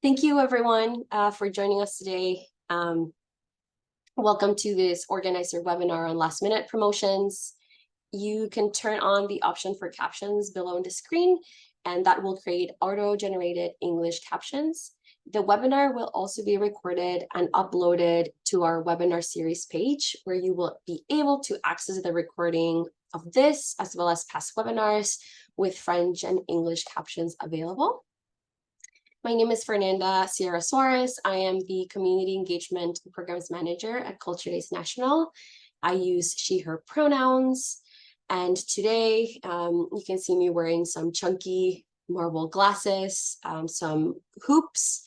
Thank you, everyone, for joining us today. Welcome to this organizer webinar on last minute promotions. You can turn on the option for captions below on the screen, and that will create auto-generated English captions. The webinar will also be recorded and uploaded to our webinar series page, where you will be able to access the recording of this, as well as past webinars with French and English captions available. My name is Fernanda Sierra Suarez. I am the Community Engagement Programs Manager at Culture Days National. I use she, her pronouns. And today you can see me wearing some chunky marble glasses, some hoops,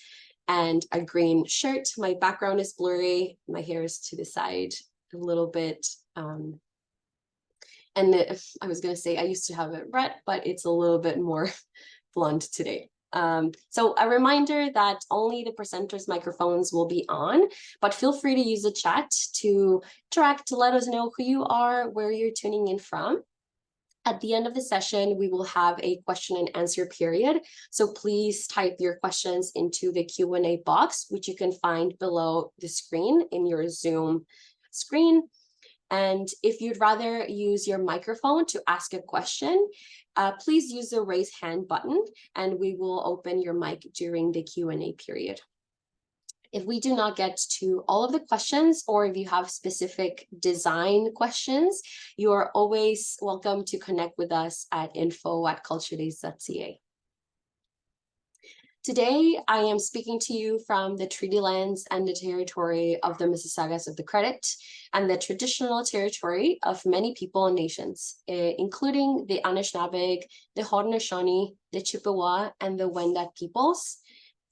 and a green shirt. My background is blurry. My hair is to the side a little bit. And I was going to say I used to have it red, but it's a little bit more blonde today. So a reminder that only the presenters' microphones will be on, but feel free to use the chat to interact, to let us know who you are, where you're tuning in from. At the end of the session, we will have a question and answer period. So please type your questions into the Q&A box, which you can find below the screen in your Zoom screen. And if you'd rather use your microphone to ask a question, please use the raise hand button and we will open your mic during the Q&A period. If we do not get to all of the questions, or if you have specific design questions, you are always welcome to connect with us at info@culturedays.ca. Today, I am speaking to you from the treaty lands and the territory of the Mississaugas of the Credit and the traditional territory of many people and nations, including the Anishinaabe, the Haudenosaunee, the Chippewa, and the Wendat peoples.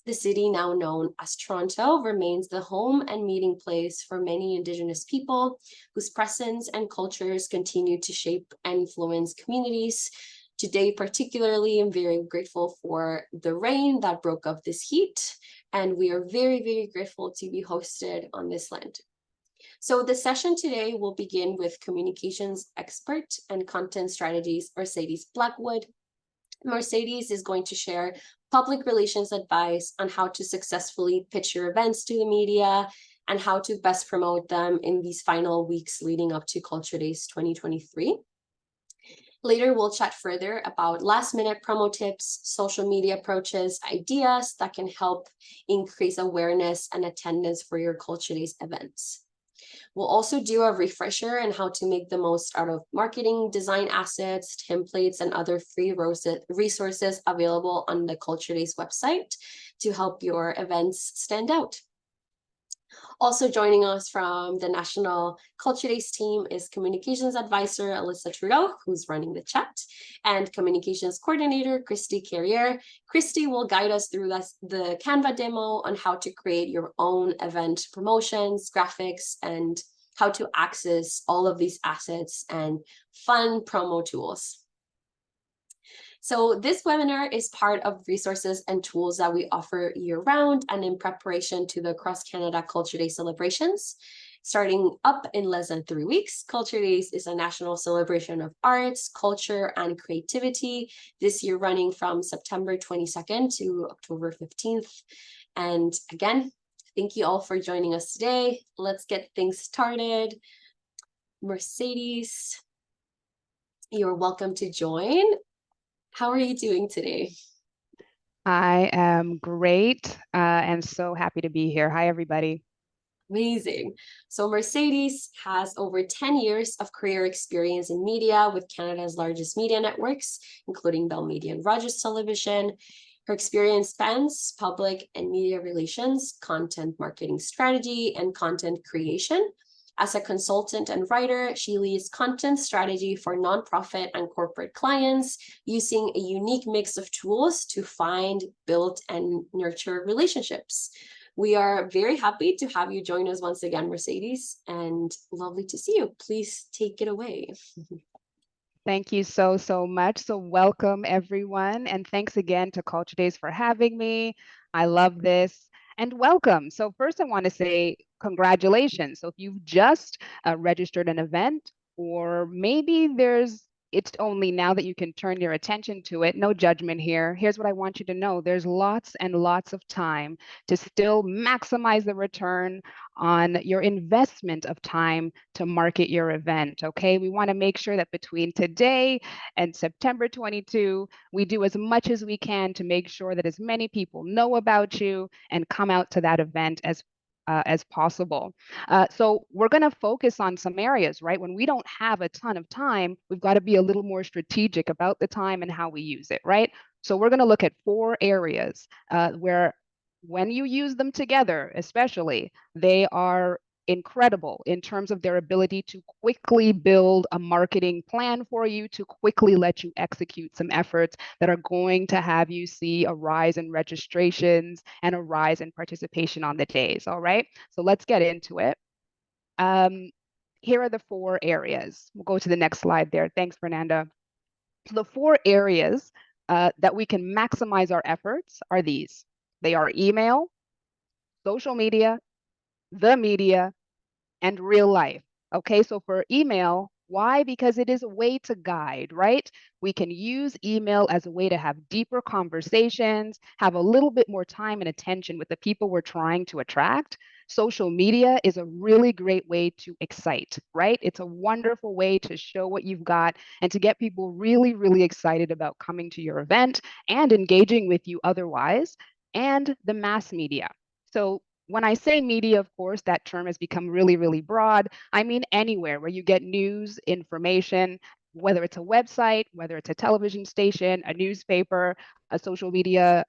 The city, now known as Toronto, remains the home and meeting place for many Indigenous people whose presence and cultures continue to shape and influence communities. Today, particularly, I'm very grateful for the rain that broke up this heat, and we are very, very grateful to be hosted on this land. So the session today will begin with communications expert and content strategies, Mercedes Blackwood. Mercedes is going to share public relations advice on how to successfully pitch your events to the media and how to best promote them in these final weeks leading up to Culture Days 2023. Later, we'll chat further about last-minute promo tips, social media approaches, ideas that can help increase awareness and attendance for your Culture Days events. We'll also do a refresher on how to make the most out of marketing, design assets, templates, and other free resources available on the Culture Days website to help your events stand out. Also joining us from the National Culture Days team is Communications Advisor Alyssa Trudeau, who's running the chat, and Communications Coordinator Christy Carrier. Christy will guide us through the Canva demo on how to create your own event promotions, graphics, and how to access all of these assets and fun promo tools. So this webinar is part of resources and tools that we offer year-round and in preparation to the Cross Canada Culture Day celebrations. Starting up in less than 3 weeks, Culture Days is a national celebration of arts, culture, and creativity, this year running from September 22nd to October 15th. And again, thank you all for joining us today. Let's get things started. Mercedes, you're welcome to join. How are you doing today? I am great and so happy to be here. Hi, everybody. Amazing. So Mercedes has over 10 years of career experience in media with Canada's largest media networks, including Bell Media and Rogers Television. Her experience spans public and media relations, content marketing strategy, and content creation. As a consultant and writer, she leads content strategy for nonprofit and corporate clients using a unique mix of tools to find, build, and nurture relationships. We are very happy to have you join us once again, Mercedes, and lovely to see you. Please take it away. Thank you so much. So welcome, everyone. And thanks again to Culture Days for having me. I love this. And welcome. So first I want to say congratulations. So if you've just registered an event, or maybe there's it's only now that you can turn your attention to it. No judgment here. Here's what I want you to know. There's lots and lots of time to still maximize the return on your investment of time to market your event, okay? We want to make sure that between today and September 22, we do as much as we can to make sure that as many people know about you and come out to that event as possible. So we're going to focus on some areas, right? When we don't have a ton of time, we've got to be a little more strategic about the time and how we use it, right? So we're going to look at 4 areas where when you use them together, especially, they are incredible in terms of their ability to quickly build a marketing plan for you, to quickly let you execute some efforts that are going to have you see a rise in registrations and a rise in participation on the days. All right, so let's get into it. Here are the 4 areas. We'll go to the next slide there. Thanks, Fernanda. So the 4 areas that we can maximize our efforts are these. They are email, social media, the media, and real life. Okay, so for email, why? Because it is a way to guide, right? We can use email as a way to have deeper conversations, have a little bit more time and attention with the people we're trying to attract. Social media is a really great way to excite, right? It's a wonderful way to show what you've got and to get people really, really excited about coming to your event and engaging with you otherwise. And the mass media. So when I say media, of course, that term has become really, really broad. I mean anywhere where you get news, information, whether it's a website, whether it's a television station, a newspaper, a social media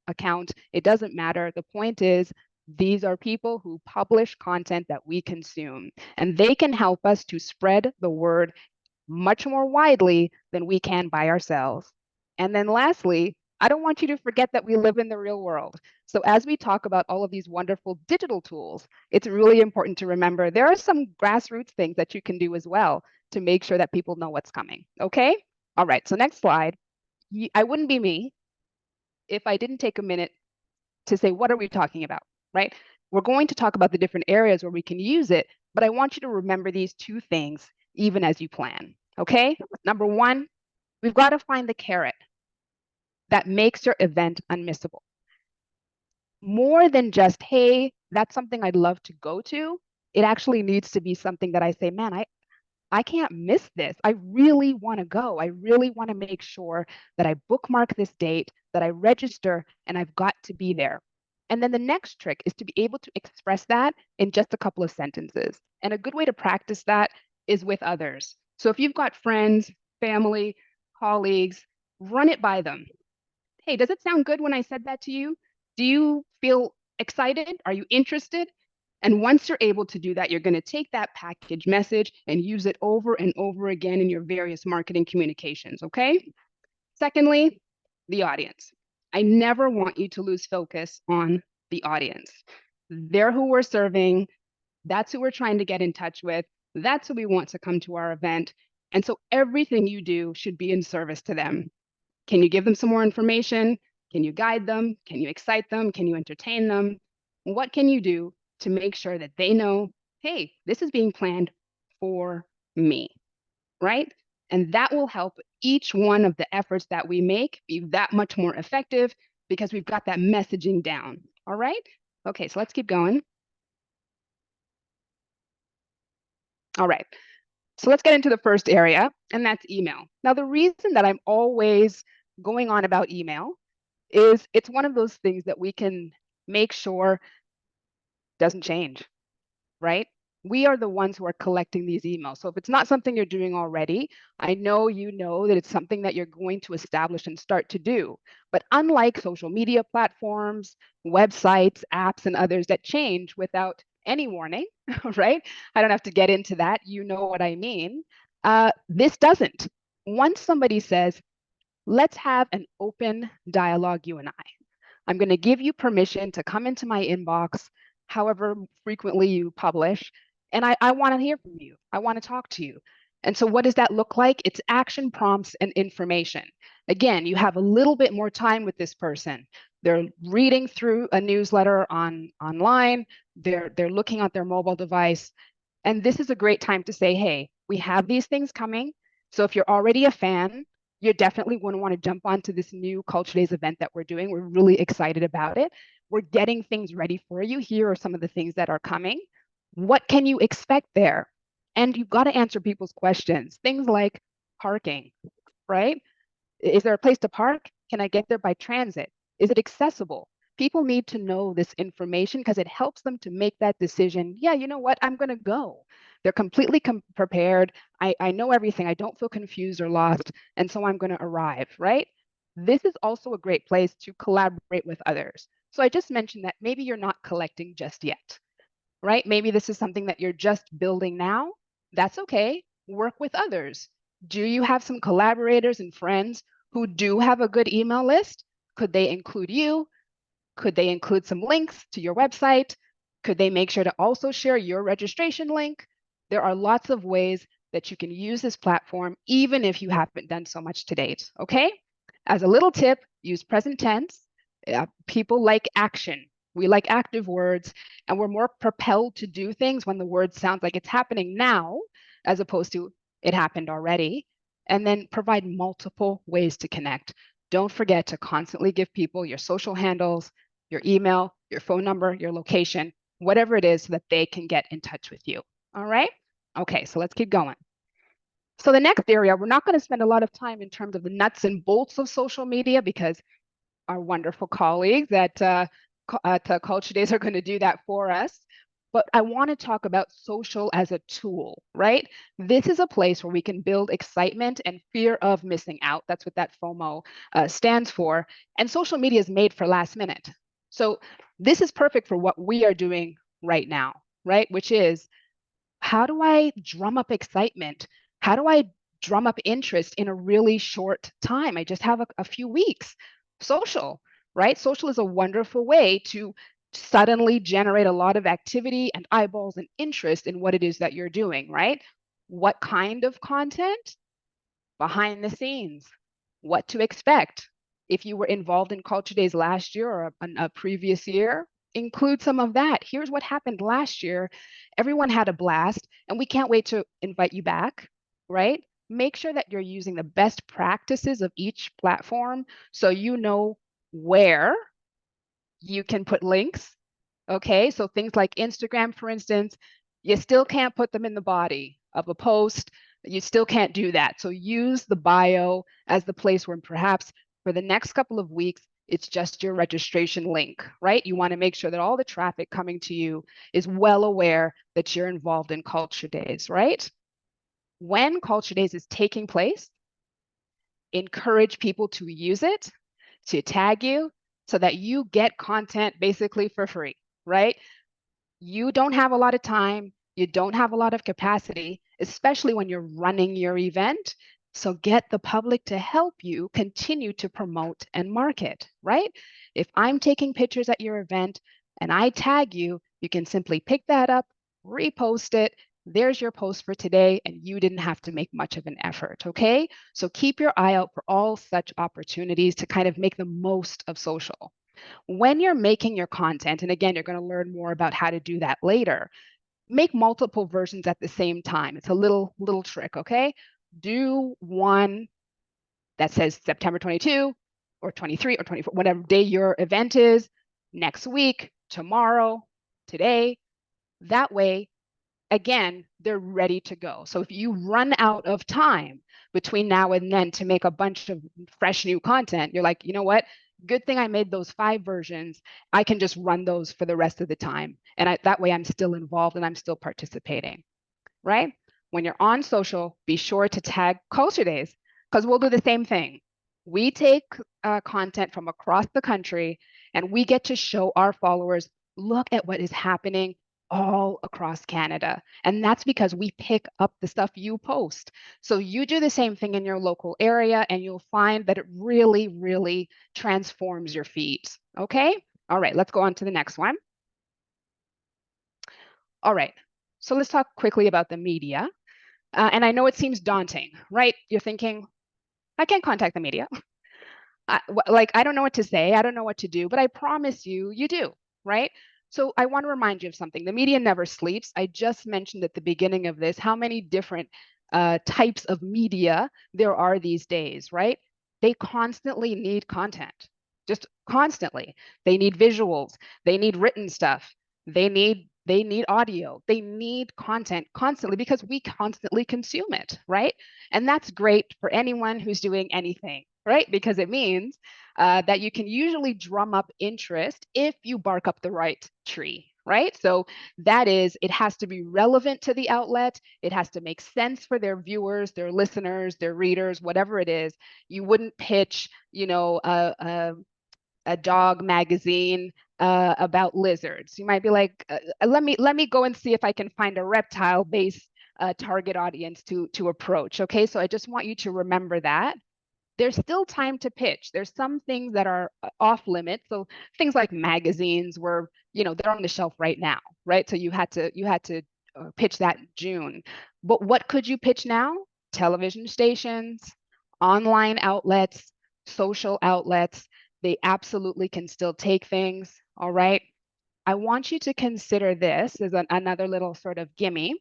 account, it doesn't matter. The point is, these are people who publish content that we consume, and they can help us to spread the word much more widely than we can by ourselves. And then lastly, I don't want you to forget that we live in the real world. So as we talk about all of these wonderful digital tools, it's really important to remember there are some grassroots things that you can do as well to make sure that people know what's coming. Okay? All right, so next slide. I wouldn't be me if I didn't take a minute to say, what are we talking about, right? We're going to talk about the different areas where we can use it, but I want you to remember these 2 things even as you plan, okay? Number 1, we've got to find the carrot that makes your event unmissable. More than just, hey, that's something I'd love to go to. It actually needs to be something that I say, man, I can't miss this. I really want to go. I really want to make sure that I bookmark this date, that I register, and I've got to be there. And then the next trick is to be able to express that in just a couple of sentences. And a good way to practice that is with others. So if you've got friends, family, colleagues, run it by them. Hey, does it sound good when I said that to you? Do you feel excited? Are you interested? And once you're able to do that, you're going to take that package message and use it over and over again in your various marketing communications, okay? Secondly, the audience. I never want you to lose focus on the audience. They're who we're serving. That's who we're trying to get in touch with. That's who we want to come to our event. And so everything you do should be in service to them. Can you give them some more information? Can you guide them? Can you excite them? Can you entertain them? What can you do to make sure that they know, hey, this is being planned for me, right? And that will help each one of the efforts that we make be that much more effective because we've got that messaging down, all right? Okay, so let's keep going. All right, so let's get into the first area, and that's email. Now, the reason that I'm always going on about email is it's one of those things that we can make sure doesn't change, right? We are the ones who are collecting these emails. So if it's not something you're doing already, I know you know that it's something that you're going to establish and start to do. But unlike social media platforms, websites, apps, and others that change without any warning, right? I don't have to get into that. You know what I mean. This doesn't. Once somebody says, let's have an open dialogue, you and I'm going to give you permission to come into my inbox, however frequently you publish, and I want to hear from you. I want to talk to you. And so what does that look like? It's action prompts and information. Again, you have a little bit more time with this person. They're reading through a newsletter online. They're looking at their mobile device. And this is a great time to say, hey, we have these things coming. So if you're already a fan, you definitely going to want to jump onto this new Culture Days event that we're doing. We're really excited about it. We're getting things ready for you. Here are some of the things that are coming. What can you expect there? And you've got to answer people's questions. Things like parking, right? Is there a place to park? Can I get there by transit? Is it accessible? People need to know this information because it helps them to make that decision. Yeah, you know what? I'm going to go. They're completely prepared. I know everything. I don't feel confused or lost. And so I'm going to arrive, right? This is also a great place to collaborate with others. So I just mentioned that maybe you're not collecting just yet, right? Maybe this is something that you're just building now. That's okay. Work with others. Do you have some collaborators and friends who do have a good email list? Could they include you? Could they include some links to your website? Could they make sure to also share your registration link? There are lots of ways that you can use this platform, even if you haven't done so much to date, okay? As a little tip, use present tense. People like action. We like active words, and we're more propelled to do things when the word sounds like it's happening now, as opposed to it happened already. And then provide multiple ways to connect. Don't forget to constantly give people your social handles, your email, your phone number, your location, whatever it is so that they can get in touch with you. All right? Okay, so let's keep going. So the next area, we're not going to spend a lot of time in terms of the nuts and bolts of social media because our wonderful colleagues at Culture Days are going to do that for us. But I want to talk about social as a tool, right? This is a place where we can build excitement and fear of missing out. That's what that FOMO stands for. And social media is made for last minute. So this is perfect for what we are doing right now, right? Which is, how do I drum up excitement? How do I drum up interest in a really short time? I just have a few weeks. Social, right? Social is a wonderful way to suddenly generate a lot of activity and eyeballs and interest in what it is that you're doing, right? What kind of content? Behind the scenes, what to expect. If you were involved in Culture Days last year or a previous year, include some of that. Here's what happened last year. Everyone had a blast, and we can't wait to invite you back, right? Make sure that you're using the best practices of each platform so you know where you can put links. Okay, so things like Instagram, for instance, you still can't put them in the body of a post. You still can't do that. So use the bio as the place where perhaps for the next couple of weeks, it's just your registration link, right? You want to make sure that all the traffic coming to you is well aware that you're involved in Culture Days, right? When Culture Days is taking place, encourage people to use it, to tag you, so that you get content basically for free, right? You don't have a lot of time, you don't have a lot of capacity, especially when you're running your event. So get the public to help you continue to promote and market, right? If I'm taking pictures at your event and I tag you, you can simply pick that up, repost it. There's your post for today, and you didn't have to make much of an effort, okay? So keep your eye out for all such opportunities to kind of make the most of social. When you're making your content, and again, you're going to learn more about how to do that later, make multiple versions at the same time. It's a little trick, okay? Do one that says September 22 or 23 or 24, whatever day your event is, next week, tomorrow, today. That way, again, they're ready to go. So if you run out of time between now and then to make a bunch of fresh new content, you're like, you know what? Good thing I made those 5 versions. I can just run those for the rest of the time. And that way I'm still involved and I'm still participating, right? When you're on social, be sure to tag Culture Days because we'll do the same thing. We take content from across the country and we get to show our followers, look at what is happening all across Canada. And that's because we pick up the stuff you post. So you do the same thing in your local area and you'll find that it really, really transforms your feeds. Okay? All right, let's go on to the next one. All right, so let's talk quickly about the media. And I know it seems daunting, right? You're thinking, I can't contact the media. I don't know what to say. I don't know what to do, but I promise you, you do, right? So I want to remind you of something. The media never sleeps. I just mentioned at the beginning of this how many different types of media there are these days, right? They constantly need content, just constantly. They need visuals, they need written stuff, they need audio, they need content constantly because we constantly consume it, right? And that's great for anyone who's doing anything, right? Because it means that you can usually drum up interest if you bark up the right tree, right? So that is, it has to be relevant to the outlet. It has to make sense for their viewers, their listeners, their readers, whatever it is. You wouldn't pitch, a dog magazine about lizards. You might be like, let me go and see if I can find a reptile-based target audience to approach. Okay, so I just want you to remember that there's still time to pitch. There's some things that are off limits. So things like magazines were, they're on the shelf right now, right? So you had to pitch that in June. But what could you pitch now? Television stations, online outlets, social outlets. They absolutely can still take things. All right. I want you to consider this as another little sort of gimme,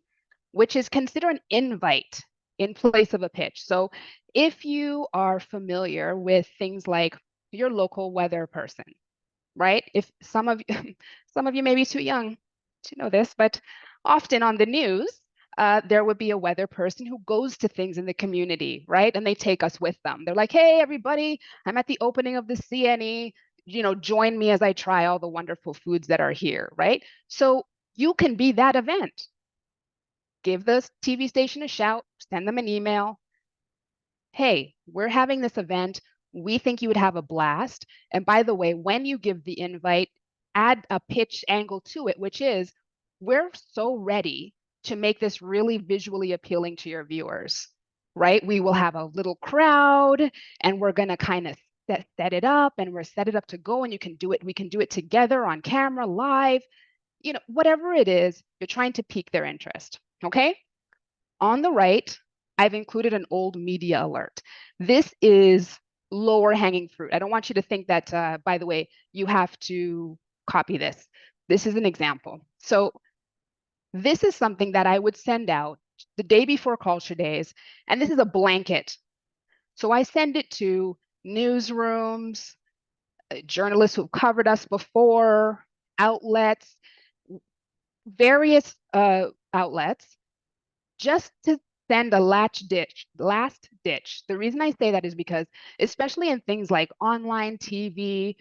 which is consider an invite in place of a pitch. So if you are familiar with things like your local weather person, right? If some of you, some of you may be too young to know this, but often on the news, there would be a weather person who goes to things in the community, right? And they take us with them. They're like, hey, everybody, I'm at the opening of the CNE. Join me as I try all the wonderful foods that are here, right? So you can be that event. Give the TV station a shout, send them an email. Hey, we're having this event. We think you would have a blast. And by the way, when you give the invite, add a pitch angle to it, which is we're so ready to make this really visually appealing to your viewers, right? We will have a little crowd and we're going to kind of set it up and we're set it up to go and you can do it. We can do it together on camera, live, whatever it is, you're trying to pique their interest. Okay. On the right, I've included an old media alert. This is lower hanging fruit. I don't want you to think that, by the way, you have to copy this. This is an example. So this is something that I would send out the day before Culture Days, and this is a blanket. So I send it to newsrooms, journalists who've covered us before, outlets, various outlets, just to send a last ditch. The reason I say that is because, especially in things like online TV,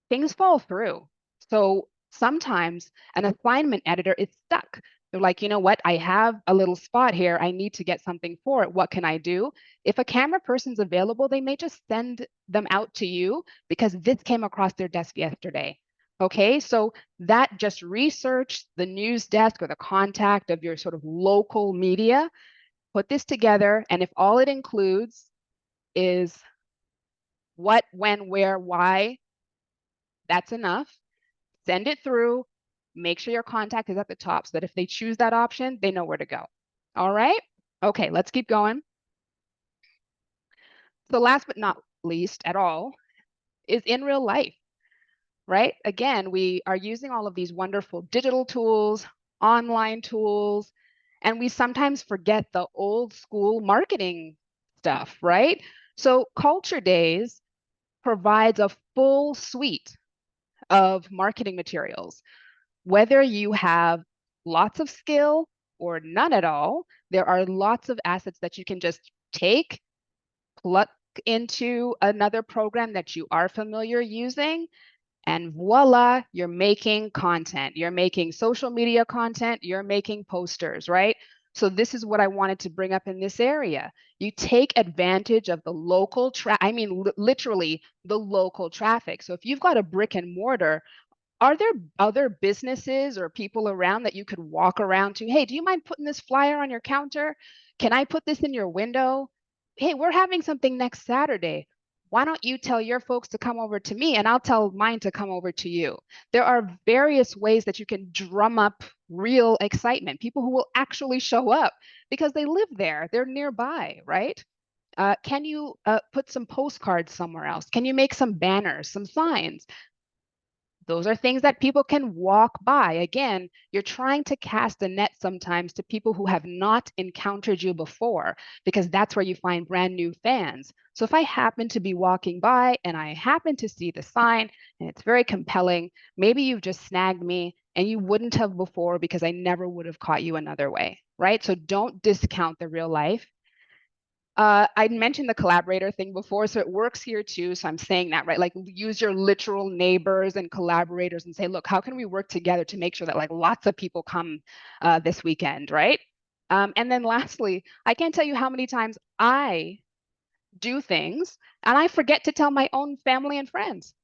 things fall through. So sometimes an assignment editor is stuck. They're like, you know what? I have a little spot here. I need to get something for it. What can I do? If a camera person's available, they may just send them out to you because this came across their desk yesterday. Okay, so that just research the news desk or the contact of your sort of local media, put this together, and if all it includes is what, when, where, why, that's enough. Send it through, make sure your contact is at the top so that if they choose that option, they know where to go. All right, okay, let's keep going. So last but not least at all is in real life. Right? Again, we are using all of these wonderful digital tools, online tools, and we sometimes forget the old school marketing stuff, right? So Culture Days provides a full suite of marketing materials. Whether you have lots of skill or none at all, there are lots of assets that you can just take, plug into another program that you are familiar using, and voila, you're making content. You're making social media content. You're making posters, right? So this is what I wanted to bring up in this area. You take advantage of the local literally the local traffic. So if you've got a brick and mortar, are there other businesses or people around that you could walk around to? Hey, do you mind putting this flyer on your counter? Can I put this in your window? Hey, we're having something next Saturday. Why don't you tell your folks to come over to me and I'll tell mine to come over to you? There are various ways that you can drum up real excitement, people who will actually show up because they live there, they're nearby, right? Can you put some postcards somewhere else? Can you make some banners, some signs? Those are things that people can walk by. Again, you're trying to cast a net sometimes to people who have not encountered you before, because that's where you find brand new fans. So if I happen to be walking by and I happen to see the sign and it's very compelling, maybe you've just snagged me and you wouldn't have before because I never would have caught you another way, right? So don't discount the real life. I mentioned the collaborator thing before, so it works here too. So I'm saying that, right? Like use your literal neighbors and collaborators and say, look, how can we work together to make sure that like lots of people come this weekend, right? And then lastly, I can't tell you how many times I do things and I forget to tell my own family and friends.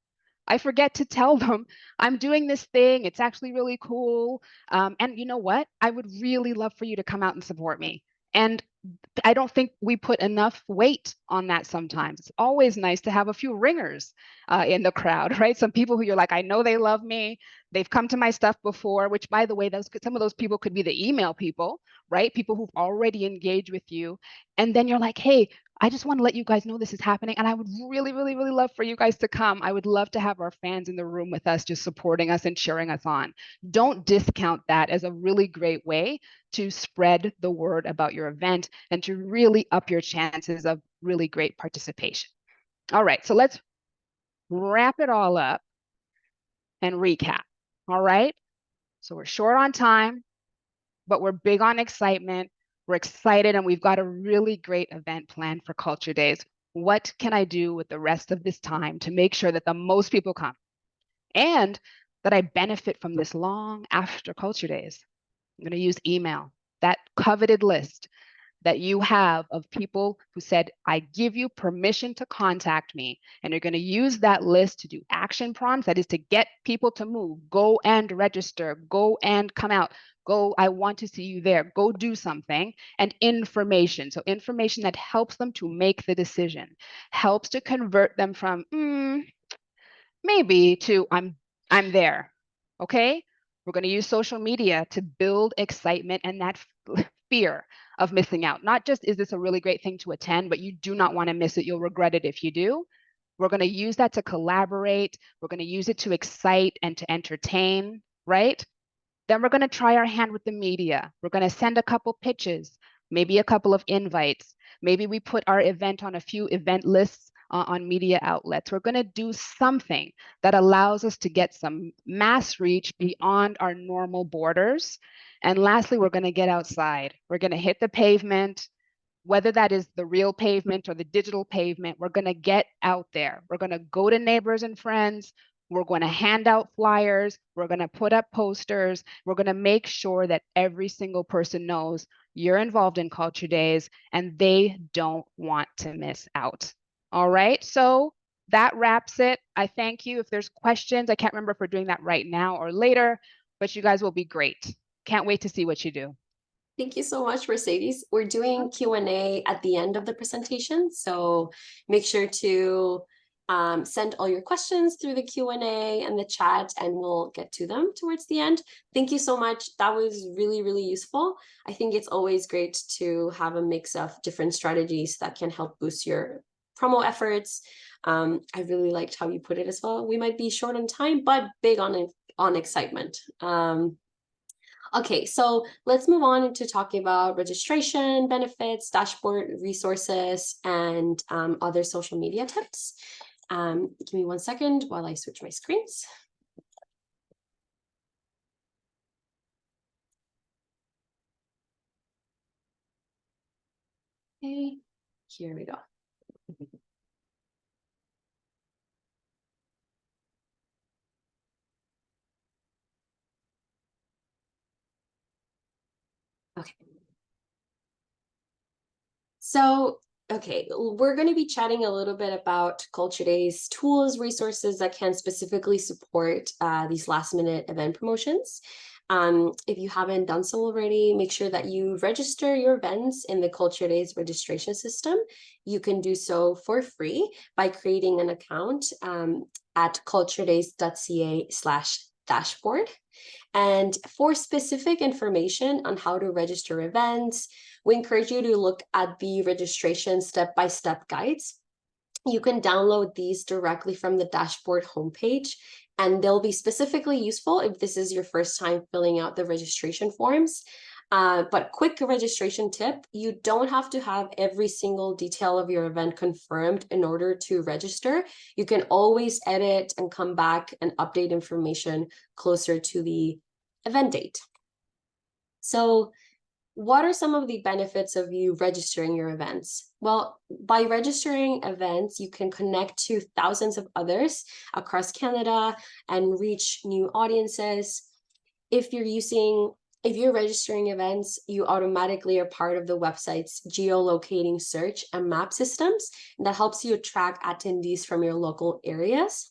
I forget to tell them I'm doing this thing. It's actually really cool. And you know what? I would really love for you to come out and support me. And I don't think we put enough weight on that sometimes. It's always nice to have a few ringers in the crowd, right? Some people who you're like, I know they love me. They've come to my stuff before, which by the way, some of those people could be the email people, right? People who've already engaged with you. And then you're like, hey, I just want to let you guys know this is happening. And I would really, really, really love for you guys to come. I would love to have our fans in the room with us, just supporting us and cheering us on. Don't discount that as a really great way to spread the word about your event and to really up your chances of really great participation. All right, so let's wrap it all up and recap. All right, so we're short on time, but we're big on excitement. We're excited and we've got a really great event planned for Culture Days. What can I do with the rest of this time to make sure that the most people come and that I benefit from this long after Culture Days? I'm going to use email, that coveted list that you have of people who said, I give you permission to contact me. And you're going to use that list to do action prompts. That is to get people to move, go and register, go and come out, go, I want to see you there, go do something, and information. So information that helps them to make the decision, helps to convert them from maybe to I'm there. Okay. We're going to use social media to build excitement and that fear of missing out. Not just is this a really great thing to attend, but you do not want to miss it. You'll regret it if you do. We're going to use that to collaborate. We're going to use it to excite and to entertain, right? Then we're going to try our hand with the media. We're going to send a couple pitches, maybe a couple of invites. Maybe we put our event on a few event lists on media outlets. We're going to do something that allows us to get some mass reach beyond our normal borders. And lastly, we're going to get outside. We're going to hit the pavement, whether that is the real pavement or the digital pavement. We're going to get out there. We're going to go to neighbors and friends. We're going to hand out flyers. We're going to put up posters. We're going to make sure that every single person knows you're involved in Culture Days and they don't want to miss out. All right, so that wraps it. I thank you. If there's questions, I can't remember if we're doing that right now or later, but you guys will be great. Can't wait to see what you do. Thank you so much, Mercedes. We're doing Q&A at the end of the presentation, so make sure to send all your questions through the Q&A and the chat, and we'll get to them towards the end. Thank you so much. That was really, really useful. I think it's always great to have a mix of different strategies that can help boost your promo efforts. I really liked how you put it as well. We might be short on time, but big on excitement. Okay, so let's move on to talking about registration, benefits, dashboard resources, and other social media tips. Give me 1 second while I switch my screens. Okay, here we go. Okay. So, okay, we're going to be chatting a little bit about Culture Days tools, resources that can specifically support these last minute event promotions. If you haven't done so already, make sure that you register your events in the Culture Days registration system. You can do so for free by creating an account at culturedays.ca/dashboard. And for specific information on how to register events, we encourage you to look at the registration step-by-step guides. You can download these directly from the dashboard homepage And they'll be specifically useful if this is your first time filling out the registration forms. But quick registration tip, you don't have to have every single detail of your event confirmed in order to register. You can always edit and come back and update information closer to the event date. So what are some of the benefits of you registering your events? Well, by registering events, you can connect to thousands of others across Canada and reach new audiences. If you're registering events, you automatically are part of the website's geolocating search and map systems. And that helps you attract attendees from your local areas.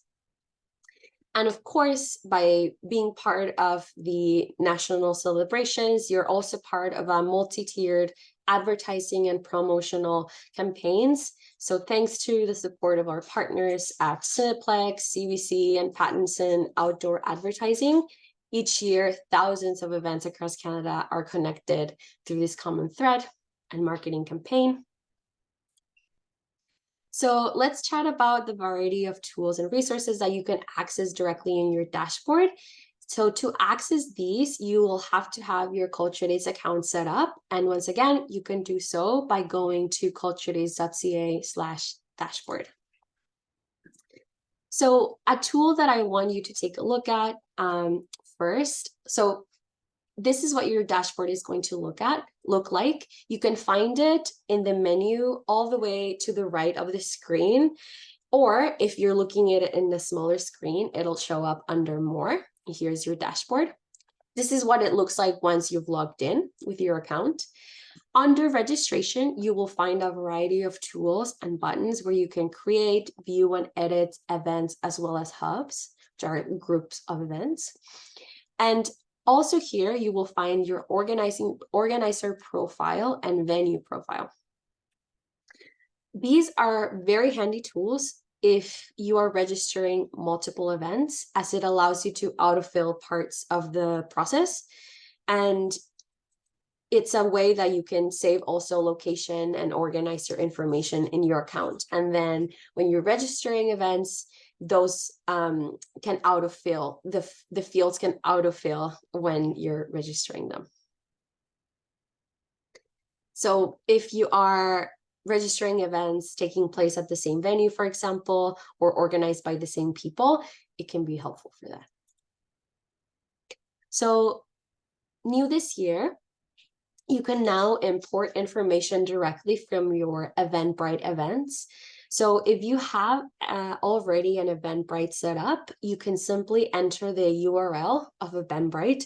And of course, by being part of the national celebrations, you're also part of a multi-tiered advertising and promotional campaigns. So thanks to the support of our partners at Cineplex, CBC, and Pattinson Outdoor Advertising, each year, thousands of events across Canada are connected through this common thread and marketing campaign. So let's chat about the variety of tools and resources that you can access directly in your dashboard. So to access these, you will have to have your Culture Days account set up. And once again, you can do so by going to culturedays.ca/dashboard. So a tool that I want you to take a look at first. So this is what your dashboard is going to look like. You can find it in the menu all the way to the right of the screen, or if you're looking at it in the smaller screen, it'll show up under More. Here's your dashboard. This is what it looks like once you've logged in with your account. Under registration, you will find a variety of tools and buttons where you can create, view, and edit events, as well as hubs, which are groups of events. And also here, you will find your organizer profile and venue profile. These are very handy tools if you are registering multiple events, as it allows you to autofill parts of the process. And it's a way that you can save also location and organizer information in your account. And then when you're registering events, those can autofill, the fields can autofill when you're registering them. So if you are registering events taking place at the same venue, for example, or organized by the same people, it can be helpful for that. So new this year, you can now import information directly from your Eventbrite events. So if you have already an Eventbrite set up, you can simply enter the URL of Eventbrite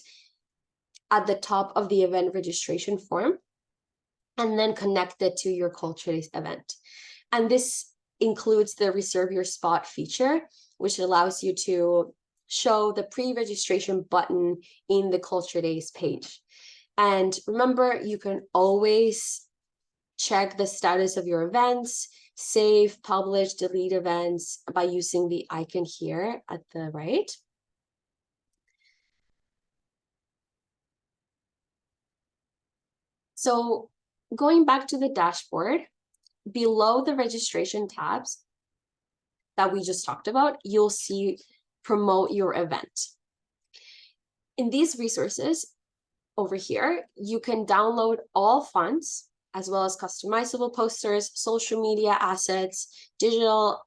at the top of the event registration form, and then connect it to your Culture Days event. And this includes the Reserve Your Spot feature, which allows you to show the pre-registration button in the Culture Days page. And remember, you can always check the status of your events, save, publish, delete events by using the icon here at the right. So going back to the dashboard, below the registration tabs that we just talked about, you'll see Promote Your Event. In these resources over here, you can download all fonts, as well as customizable posters, social media assets, digital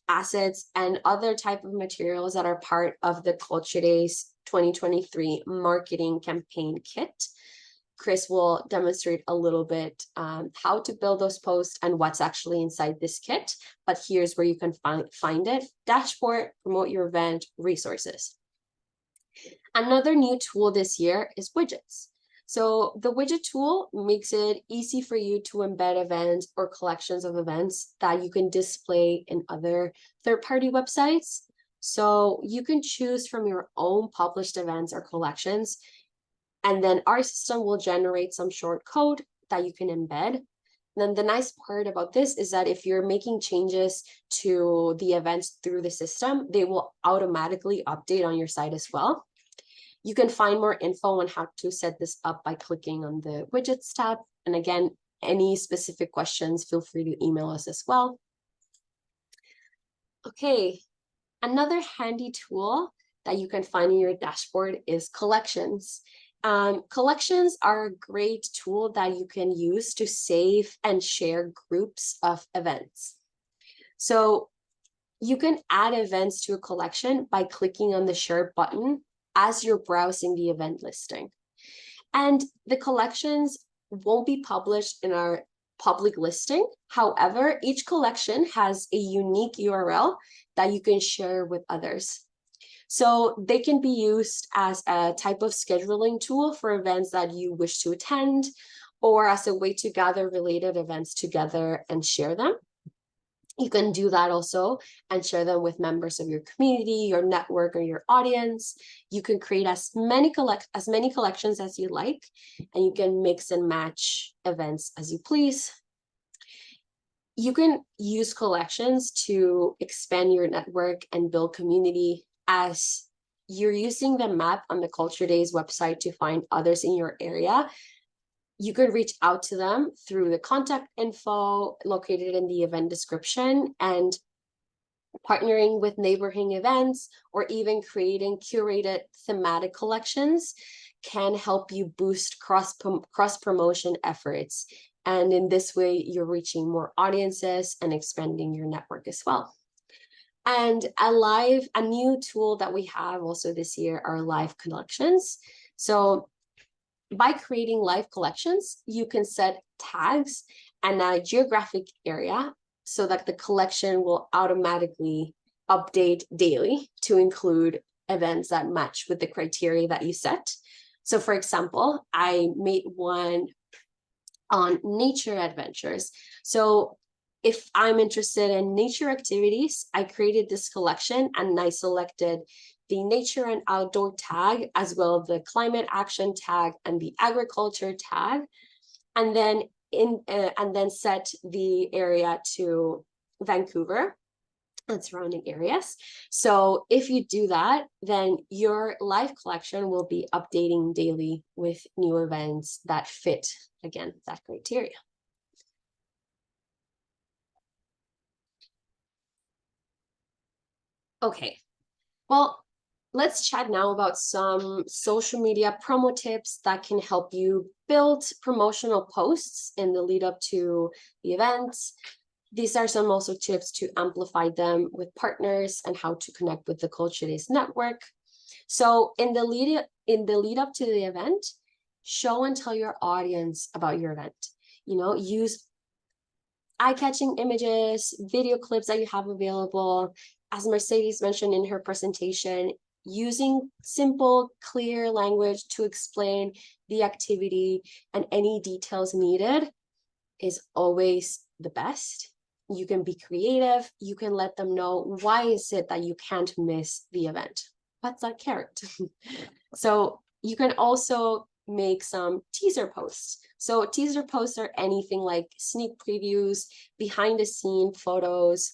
assets, and other type of materials that are part of the Culture Days 2023 marketing campaign kit. Chris will demonstrate a little bit how to build those posts and what's actually inside this kit, but here's where you can find it: dashboard, Promote Your Event, resources. Another new tool this year is widgets. So the widget tool makes it easy for you to embed events or collections of events that you can display in other third-party websites. So you can choose from your own published events or collections, and then our system will generate some short code that you can embed. Then the nice part about this is that if you're making changes to the events through the system, they will automatically update on your site as well. You can find more info on how to set this up by clicking on the widgets tab. And again, any specific questions, feel free to email us as well. Okay, Another handy tool that you can find in your dashboard is collections. Collections are a great tool that you can use to save and share groups of events. So you can add events to a collection by clicking on the share button as you're browsing the event listing. And the collections won't be published in our public listing. However, each collection has a unique URL that you can share with others. So they can be used as a type of scheduling tool for events that you wish to attend, or as a way to gather related events together and share them. You can do that also and share them with members of your community, your network, or your audience. You can create as many collections as you like, and you can mix and match events as you please. You can use collections to expand your network and build community, as you're using the map on the Culture Days website to find others in your area. You could reach out to them through the contact info located in the event description, and partnering with neighboring events or even creating curated thematic collections can help you boost cross promotion efforts. And in this way, you're reaching more audiences and expanding your network as well. And a new tool that we have also this year are live collections. So by creating live collections, you can set tags and a geographic area so that the collection will automatically update daily to include events that match with the criteria that you set. So for example, I made one on nature adventures. So if I'm interested in nature activities, I created this collection and I selected the nature and outdoor tag, as well as the climate action tag and the agriculture tag, and then set the area to Vancouver and surrounding areas. So if you do that, then your live collection will be updating daily with new events that fit, again, that criteria. Okay, well, let's chat now about some social media promo tips that can help you build promotional posts in the lead up to the events. These are some also tips to amplify them with partners and how to connect with the Culture Days network. So in the lead up to the event, show and tell your audience about your event. Use eye-catching images, video clips that you have available. As Mercedes mentioned in her presentation, using simple, clear language to explain the activity and any details needed is always the best. You can be creative. You can let them know why is it that you can't miss the event. What's that carrot? So you can also make some teaser posts. So teaser posts are anything like sneak previews, behind the scene photos,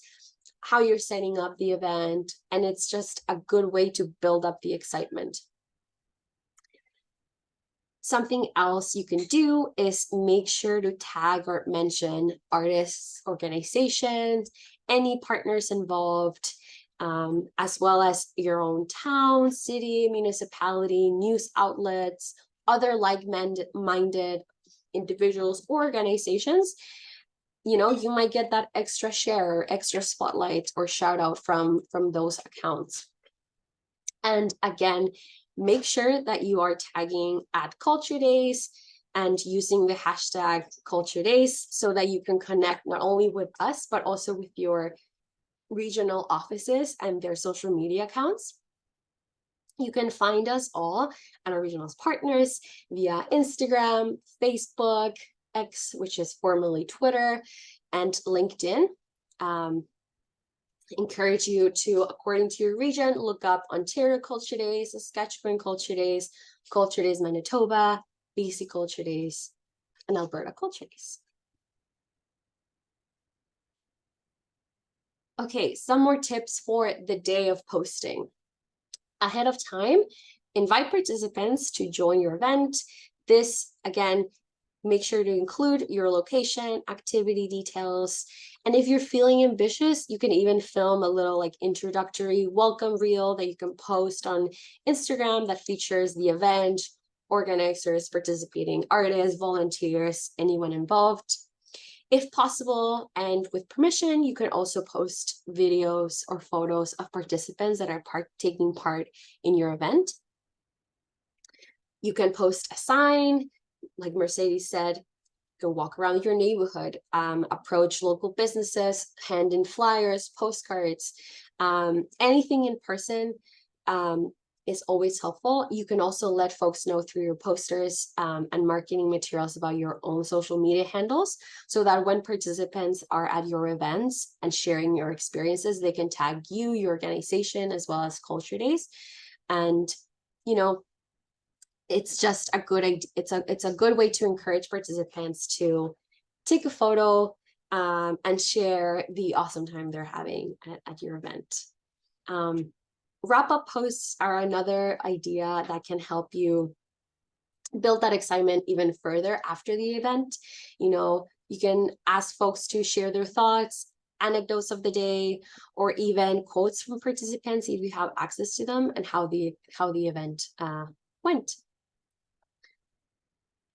how you're setting up the event, and it's just a good way to build up the excitement. Something else you can do is make sure to tag or mention artists, organizations, any partners involved, as well as your own town, city, municipality, news outlets, other like-minded individuals or organizations. You might get that extra share, extra spotlight or shout out from those accounts. And again, make sure that you are tagging at Culture Days and using the hashtag Culture Days so that you can connect not only with us, but also with your regional offices and their social media accounts. You can find us all and our regional partners via Instagram, Facebook, X, which is formerly Twitter, and LinkedIn. Encourage you to, according to your region, look up Ontario Culture Days, Saskatchewan Culture Days, Culture Days Manitoba, BC Culture Days, and Alberta Culture Days. Okay, some more tips for the day of posting. Ahead of time, invite participants to join your event. This, again, make sure to include your location, activity details, And if you're feeling ambitious, you can even film a little like introductory welcome reel that you can post on Instagram that features the event, organizers, participating artists, volunteers, anyone involved. If possible and with permission, you can also post videos or photos of participants that are taking part in your event. You can post a sign, like Mercedes said, go walk around your neighborhood, approach local businesses, hand in flyers, postcards, anything in person is always helpful. You can also let folks know through your posters and marketing materials about your own social media handles, so that when participants are at your events and sharing your experiences, they can tag you, your organization, as well as Culture Days. And, you know, it's just a good idea. It's a good way to encourage participants to take a photo and share the awesome time they're having at your event. Wrap-up posts are another idea that can help you build that excitement even further after the event. You know, you can ask folks to share their thoughts, anecdotes of the day, or even quotes from participants if you have access to them, and how the event went.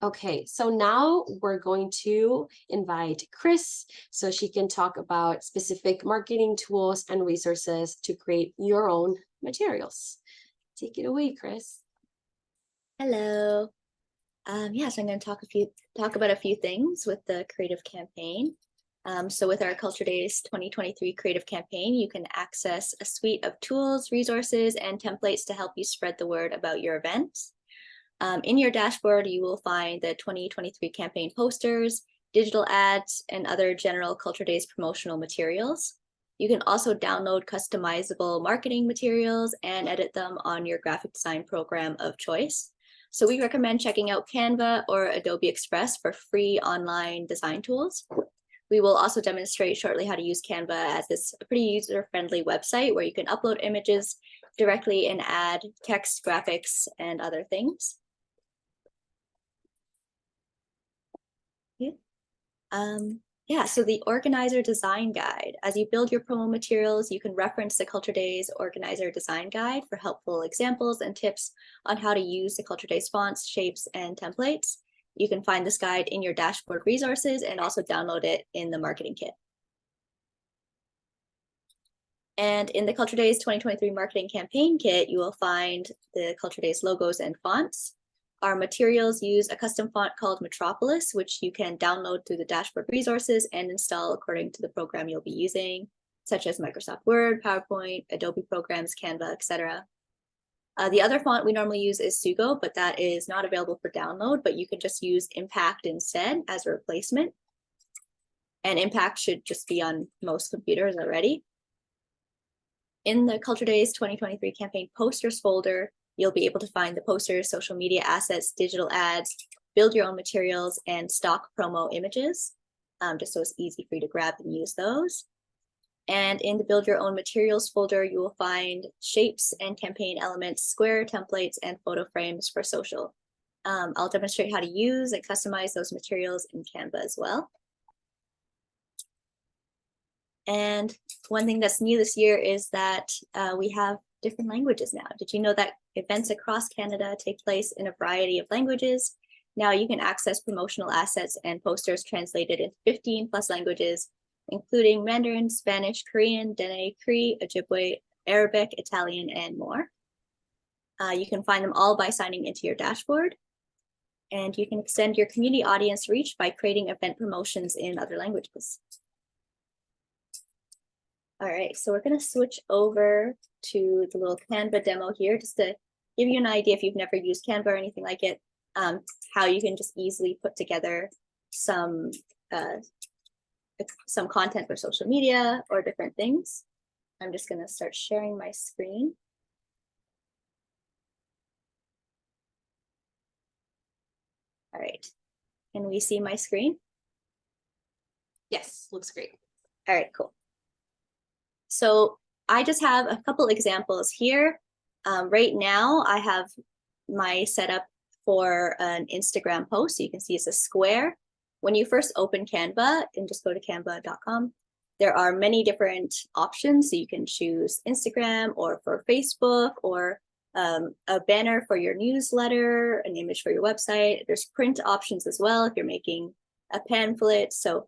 Okay, so now we're going to invite Chris so she can talk about specific marketing tools and resources to create your own materials. Take it away, Chris. Hello. Yeah, so I'm going to talk about a few things with the creative campaign. So with our Culture Days 2023 creative campaign, you can access a suite of tools, resources, and templates to help you spread the word about your event. In your dashboard, you will find the 2023 campaign posters, digital ads, and other general Culture Days promotional materials. You can also download customizable marketing materials and edit them on your graphic design program of choice. So we recommend checking out Canva or Adobe Express for free online design tools. We will also demonstrate shortly how to use Canva, as it's a pretty user-friendly website where you can upload images directly and add text, graphics, and other things. Yeah, so the organizer design guide. As you build your promo materials, you can reference the Culture Days organizer design guide for helpful examples and tips on how to use the Culture Days fonts, shapes, and templates. You can find this guide in your dashboard resources and also download it in the marketing kit. And in the Culture Days 2023 marketing campaign kit, you will find the Culture Days logos and fonts. Our materials use a custom font called Metropolis, which you can download through the dashboard resources and install according to the program you'll be using, such as Microsoft Word, PowerPoint, Adobe programs, Canva, etc. The other font we normally use is Sugo, but that is not available for download, but you can just use Impact instead as a replacement. And Impact should just be on most computers already. In the Culture Days 2023 campaign posters folder, you'll be able to find the posters, social media assets, digital ads, build your own materials, and stock promo images, just so it's easy for you to grab and use those. And in the build your own materials folder, you will find shapes and campaign elements, square templates, and photo frames for social. I'll demonstrate how to use and customize those materials in Canva as well. And one thing that's new this year is that we have different languages now. Did you know that events across Canada take place in a variety of languages? Now you can access promotional assets and posters translated into 15 plus languages, including Mandarin, Spanish, Korean, Dene, Cree, Ojibwe, Arabic, Italian, and more. You can find them all by signing into your dashboard. And you can extend your community audience reach by creating event promotions in other languages. All right, so we're going to switch over to the little Canva demo here, just to give you an idea, if you've never used Canva or anything like it, how you can just easily put together some content for social media or different things. I'm just going to start sharing my screen. All right, can we see my screen? Yes, looks great. All right, cool. So I just have a couple examples here. Right now, I have my setup for an Instagram post. So you can see it's a square. When you first open Canva, and just go to canva.com, There are many different options. So you can choose Instagram or for Facebook or a banner for your newsletter, an image for your website. There's print options as well if you're making a pamphlet, so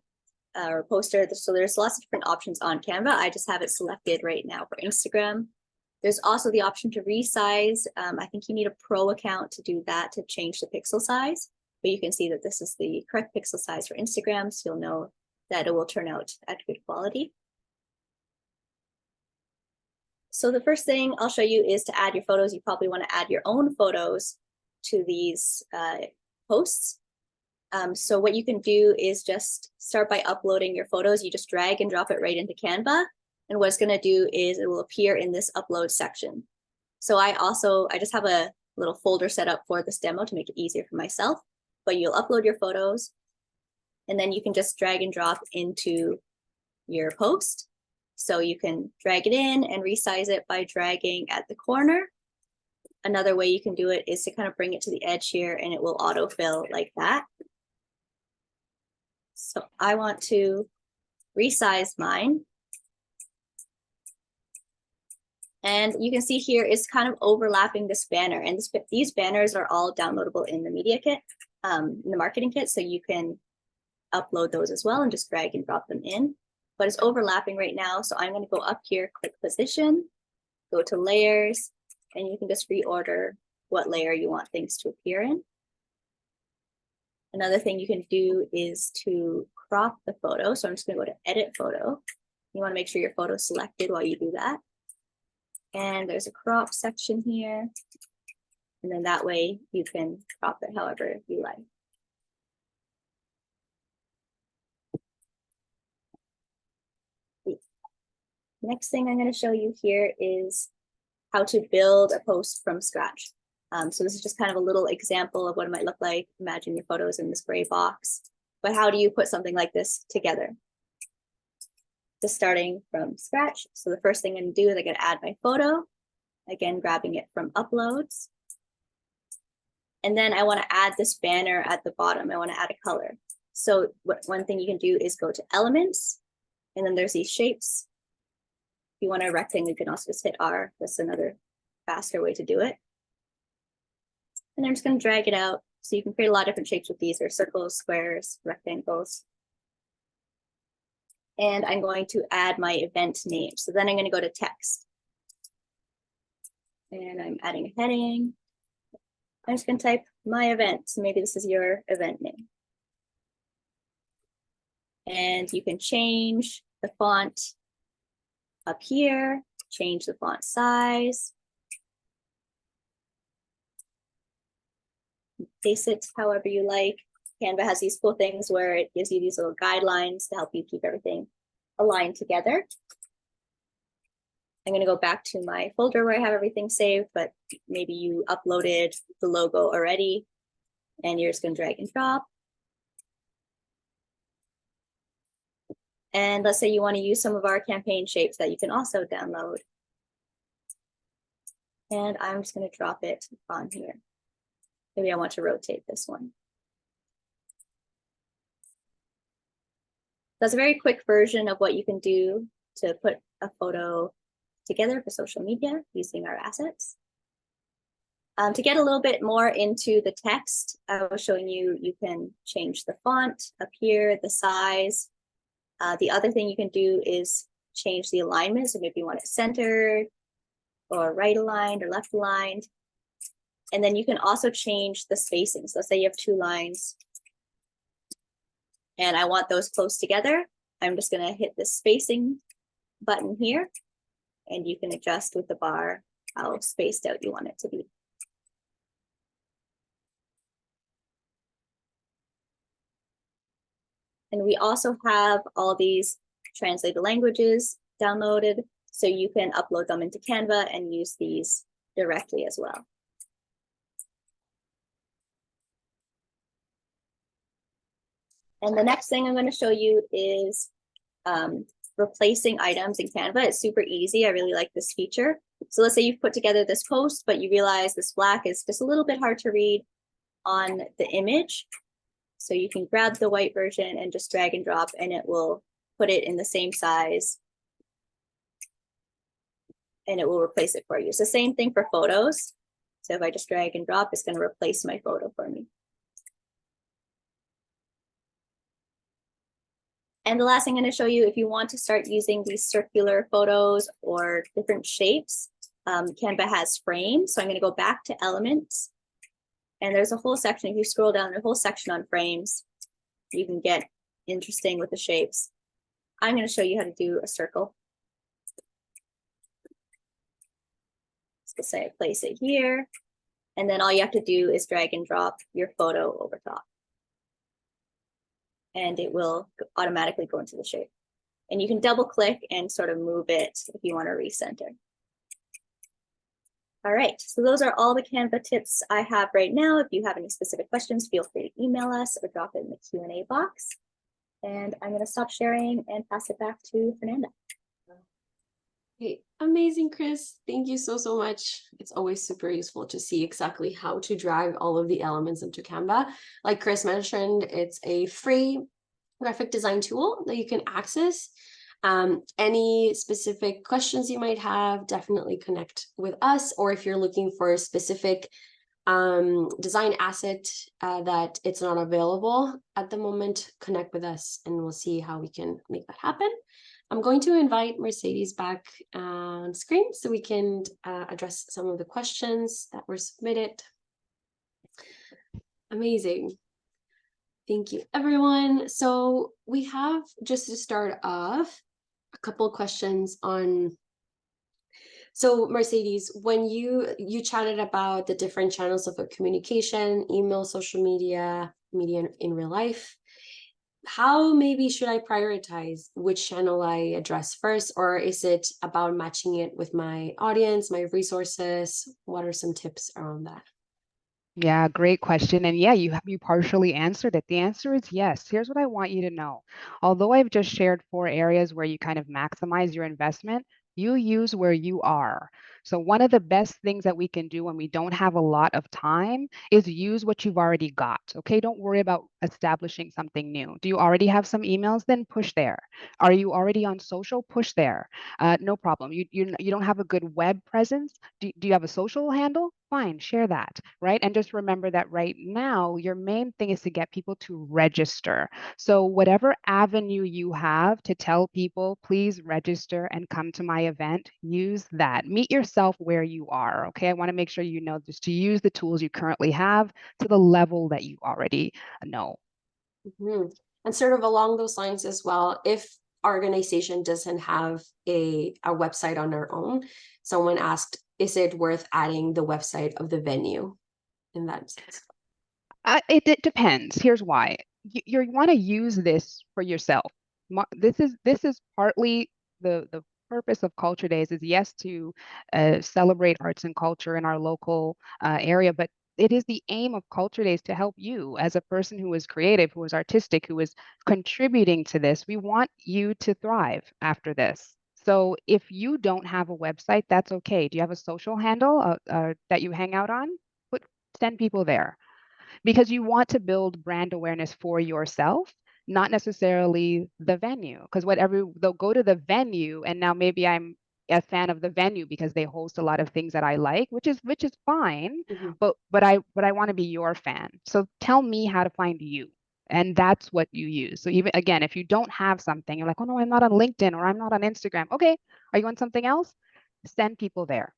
or poster. So there's lots of different options on Canva. I just have it selected right now for Instagram. There's also the option to resize. I think you need a pro account to do that, to change the pixel size, but you can see that this is the correct pixel size for Instagram, so you'll know that it will turn out at good quality. So the first thing I'll show you is to add your photos. You probably want to add your own photos to these posts. So what you can do is just start by uploading your photos. You just drag and drop it right into Canva. And what it's going to do is it will appear in this upload section. So I just have a little folder set up for this demo to make it easier for myself, but you'll upload your photos and then you can just drag and drop into your post. So you can drag it in and resize it by dragging at the corner. Another way you can do it is to kind of bring it to the edge here and it will autofill like that. So I want to resize mine. And you can see here it's kind of overlapping this banner, and these banners are all downloadable in the media kit, in the marketing kit. So you can upload those as well and just drag and drop them in, but it's overlapping right now. So I'm going to go up here, click position, go to layers, and you can just reorder what layer you want things to appear in. Another thing you can do is to crop the photo. So I'm just going to go to edit photo. You want to make sure your photo is selected while you do that. And there's a crop section here. And then that way you can crop it however you like. Next thing I'm going to show you here is how to build a post from scratch. So this is just kind of a little example of what it might look like. Imagine your photos in this gray box, but how do you put something like this together? Just starting from scratch. So the first thing I'm going to do is I'm going to add my photo, again, grabbing it from uploads. And then I want to add this banner at the bottom. I want to add a color. So one thing you can do is go to elements, and then there's these shapes. If you want a rectangle, you can also just hit R. That's another faster way to do it. And I'm just going to drag it out. So you can create a lot of different shapes with these. There's circles, squares, rectangles. And I'm going to add my event name. So then I'm going to go to text. And I'm adding a heading. I'm just going to type my event. So maybe this is your event name. And you can change the font up here, change the font size. Place it however you like. Canva has these cool things where it gives you these little guidelines to help you keep everything aligned together. I'm going to go back to my folder where I have everything saved, but maybe you uploaded the logo already and you're just going to drag and drop. And let's say you want to use some of our campaign shapes that you can also download. And I'm just going to drop it on here. Maybe I want to rotate this one. That's a very quick version of what you can do to put a photo together for social media using our assets. To get a little bit more into the text, I was showing you, you can change the font up here, the size. The other thing you can do is change the alignment. So maybe you want it centered or right aligned or left aligned. And then you can also change the spacing. So let's say you have two lines and I want those close together. I'm just going to hit the spacing button here and you can adjust with the bar how spaced out you want it to be. And we also have all these translated languages downloaded, so you can upload them into Canva and use these directly as well. And the next thing I'm going to show you is replacing items in Canva. It's super easy. I really like this feature. So let's say you've put together this post, but you realize this black is just a little bit hard to read on the image. So you can grab the white version and just drag and drop and it will put it in the same size, and it will replace it for you. So same thing for photos. So if I just drag and drop, it's going to replace my photo for me. And the last thing I'm going to show you, if you want to start using these circular photos or different shapes, Canva has frames. So I'm going to go back to elements. And there's a whole section, if you scroll down, there's a whole section on frames. You can get interesting with the shapes. I'm going to show you how to do a circle. So say I place it here. And then all you have to do is drag and drop your photo over top. And it will automatically go into the shape. And you can double click and sort of move it if you want to recenter. All right, so those are all the Canva tips I have right now. If you have any specific questions, feel free to email us or drop it in the Q&A box. And I'm going to stop sharing and pass it back to Fernanda. Okay, amazing, Chris. Thank you so, so much. It's always super useful to see exactly how to drag all of the elements into Canva. Like Chris mentioned, it's a free graphic design tool that you can access. Any specific questions you might have, definitely connect with us. Or if you're looking for a specific design asset that it's not available at the moment, connect with us and we'll see how we can make that happen. I'm going to invite Mercedes back on screen so we can address some of the questions that were submitted. Amazing. Thank you, everyone. So we have, just to start off, a couple of questions on. So Mercedes, when you chatted about the different channels of communication, email, social media, media in real life, how maybe should I prioritize which channel I address first, or is it about matching it with my audience, my resources? What are some tips around that? Yeah, great question. And yeah, you partially answered it. The answer is yes. Here's what I want you to know. Although I've just shared 4 areas where you kind of maximize your investment, you use where you are. So one of the best things that we can do when we don't have a lot of time is use what you've already got. Okay, don't worry about establishing something new. Do you already have some emails? Then push there. Are you already on social? Push there. No problem. You don't have a good web presence? Do you have a social handle? Fine, share that, right? And just remember that right now, your main thing is to get people to register. So whatever avenue you have to tell people, please register and come to my event, use that. Meet yourself where you are, okay? I wanna make sure you know just to use the tools you currently have to the level that you already know. Mm-hmm. And sort of along those lines as well, if our organization doesn't have a website on our own, someone asked, is it worth adding the website of the venue in that sense? It depends. Here's why. You want to use this for yourself. This is partly the purpose of Culture Days is, yes, to celebrate arts and culture in our local area, but it is the aim of Culture Days to help you as a person who is creative, who is artistic, who is contributing to this. We want you to thrive after this. So if you don't have a website, that's okay. Do you have a social handle that you hang out on? Send people there, because you want to build brand awareness for yourself, not necessarily the venue. Because they'll go to the venue, and now maybe I'm a fan of the venue because they host a lot of things that I like, which is fine. Mm-hmm. But I want to be your fan. So tell me how to find you. And that's what you use. So even again, if you don't have something, you're like, oh no, I'm not on LinkedIn or I'm not on Instagram. Okay, are you on something else? Send people there.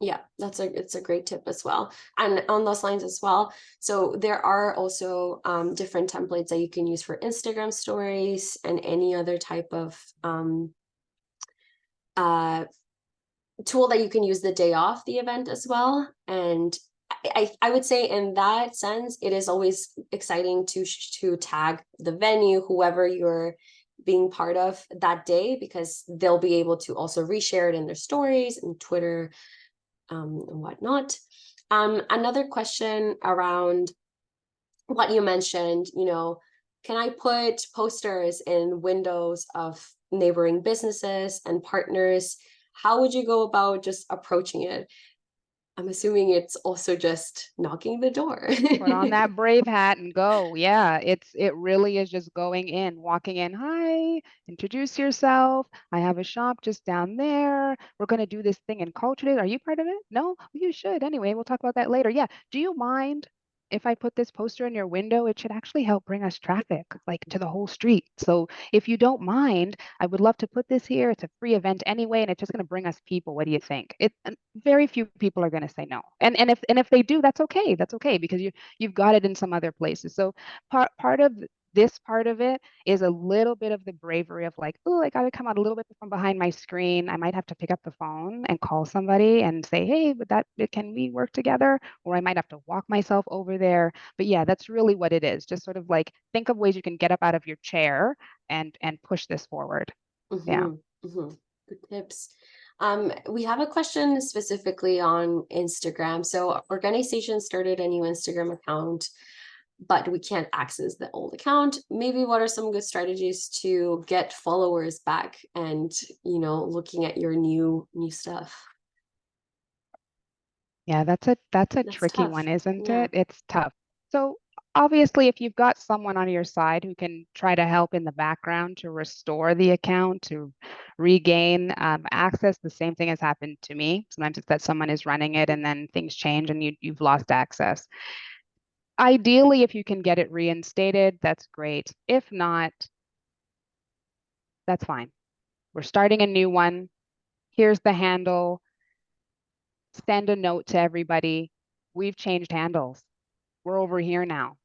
Yeah, it's a great tip as well. And on those lines as well, so there are also different templates that you can use for Instagram stories and any other type of tool that you can use the day off the event as well. And I would say in that sense, it is always exciting to tag the venue, whoever you're being part of that day, because they'll be able to also reshare it in their stories and Twitter and whatnot. Another question around what you mentioned, can I put posters in windows of neighboring businesses and partners? How would you go about just approaching it? I'm assuming it's also just knocking the door. Put on that brave hat and go. Yeah, it really is just going in, walking in. Hi, introduce yourself. I have a shop just down there. We're going to do this thing in Culture Days. Are you part of it? No? Well, you should. Anyway, we'll talk about that later. Yeah. Do you mind if I put this poster in your window? It should actually help bring us traffic, like to the whole street. So if you don't mind, I would love to put this here. It's a free event anyway, and it's just going to bring us people. What do you think? Very few people are going to say no. And if they do, that's okay. That's okay because you've got it in some other places. So part of this part of it is a little bit of the bravery of like, oh, I got to come out a little bit from behind my screen. I might have to pick up the phone and call somebody and say, hey, can we work together? Or I might have to walk myself over there. But yeah, that's really what it is. Just sort of like think of ways you can get up out of your chair and push this forward. Yeah. Good tips. We have a question specifically on Instagram. So organization started a new Instagram account, but we can't access the old account. Maybe what are some good strategies to get followers back and, looking at your new stuff? Yeah, that's a tricky tough. one, isn't Yeah. it? It's tough. So obviously, if you've got someone on your side who can try to help in the background to restore the account, to regain access, the same thing has happened to me. Sometimes it's that someone is running it and then things change and you've lost access. Ideally, if you can get it reinstated, that's great. If not, that's fine. We're starting a new one. Here's the handle. Send a note to everybody. We've changed handles. We're over here now.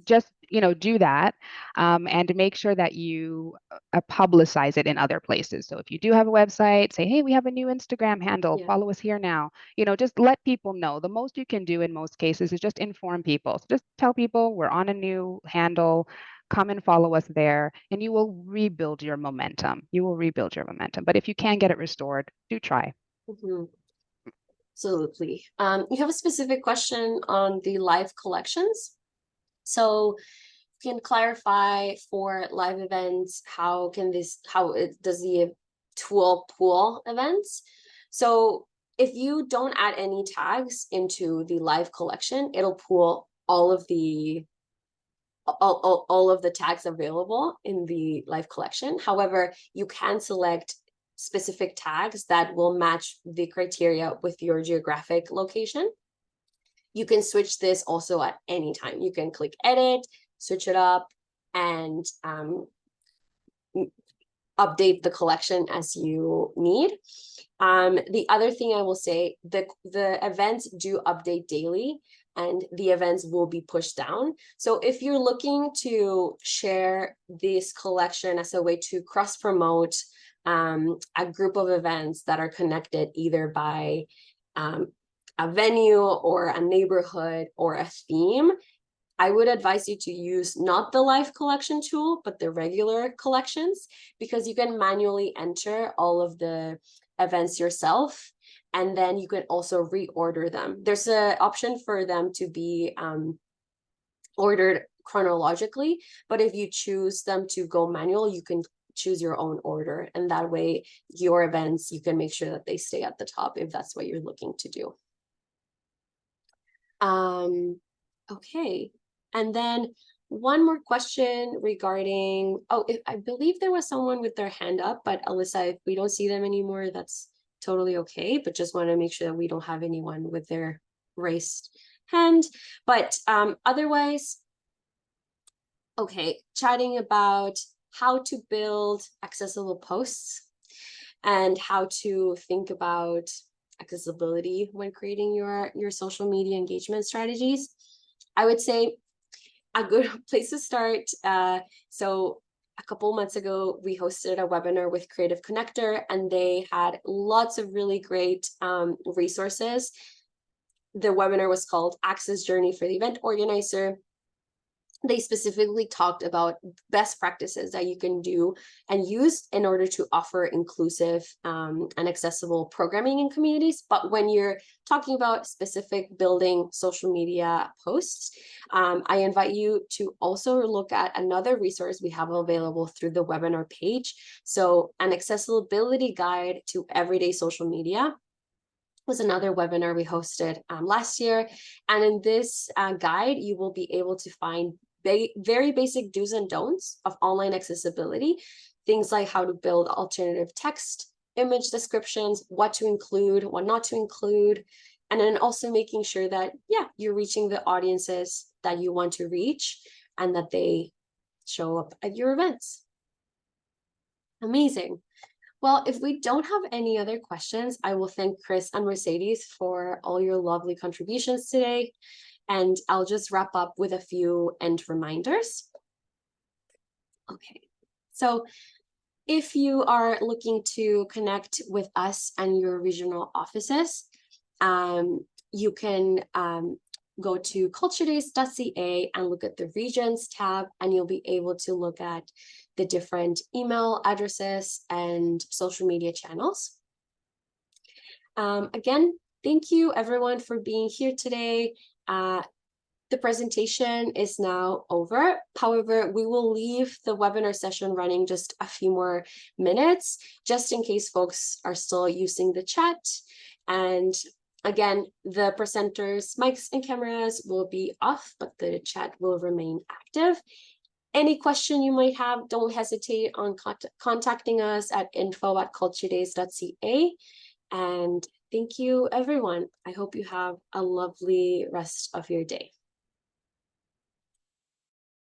Just do that and make sure that you publicize it in other places. So if you do have a website, say, hey, we have a new Instagram handle, Yeah. follow us here now. Just let people know. The most you can do in most cases is just inform people. So just tell people we're on a new handle, come and follow us there, and you will rebuild your momentum. But if you can get it restored, do try. Absolutely. You have a specific question on the live collections. So you can clarify for live events, how does the tool pool events? So if you don't add any tags into the live collection, it'll pool all of the tags available in the live collection. However, you can select specific tags that will match the criteria with your geographic location. You can switch this also at any time. You can click edit, switch it up, and update the collection as you need. The other thing I will say, the events do update daily and the events will be pushed down. So if you're looking to share this collection as a way to cross promote a group of events that are connected either by a venue or a neighborhood or a theme, I would advise you to use not the live collection tool, but the regular collections, because you can manually enter all of the events yourself. And then you can also reorder them. There's an option for them to be ordered chronologically, but if you choose them to go manual, you can choose your own order. And that way, your events, you can make sure that they stay at the top if that's what you're looking to do. Okay. And then one more question regarding, I believe there was someone with their hand up, but Alyssa, if we don't see them anymore, that's totally okay. But just want to make sure that we don't have anyone with their raised hand. But otherwise, okay, chatting about how to build accessible posts and how to think about accessibility when creating your social media engagement strategies. I would say a good place to start. So a couple months ago, we hosted a webinar with Creative Connector, and they had lots of really great resources. The webinar was called Access Journey for the Event Organizer. They specifically talked about best practices that you can do and use in order to offer inclusive and accessible programming in communities. But when you're talking about specific building social media posts, I invite you to also look at another resource we have available through the webinar page. So an accessibility guide to everyday social media. was another webinar we hosted last year. And in this guide, you will be able to find very basic do's and don'ts of online accessibility, things like how to build alternative text, image descriptions, what to include, what not to include, and then also making sure that, yeah, you're reaching the audiences that you want to reach and that they show up at your events. Amazing. Well, if we don't have any other questions, I will thank Chris and Mercedes for all your lovely contributions today. And I'll just wrap up with a few end reminders. Okay, so if you are looking to connect with us and your regional offices, you can go to culturedays.ca and look at the regions tab, and you'll be able to look at the different email addresses and social media channels. Again, thank you everyone for being here today. The presentation is now over. However, we will leave the webinar session running just a few more minutes, just in case folks are still using the chat. And again, the presenters' mics and cameras will be off, but the chat will remain active. Any question you might have, don't hesitate on contacting us at info@culturedays.ca. And thank you, everyone. I hope you have a lovely rest of your day.